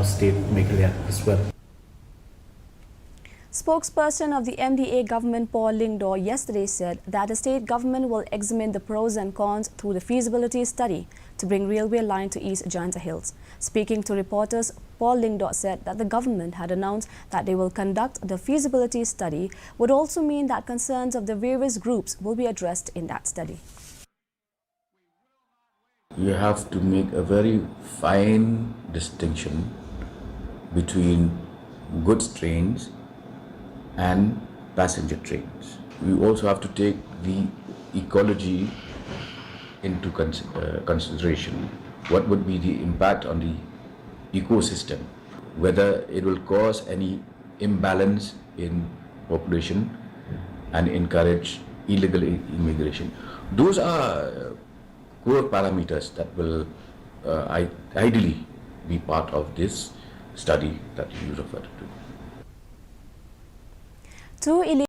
state Meghalaya as well. Spokesperson of the MDA government Paul Lyngdoh yesterday said that the state government will examine the pros and cons through the feasibility study to bring railway line to East Janta Hills. Speaking to reporters, Paul Lyngdoh said that the government had announced that they will conduct the feasibility study, would also mean that concerns of the various groups will be addressed in that study. You have to make a very fine distinction between goods trains and passenger trains. We also have to take the ecology into consideration. What would be the impact on the ecosystem? Whether it will cause any imbalance in population and encourage illegal immigration. Those are core parameters that will ideally be part of this study that you referred to. Two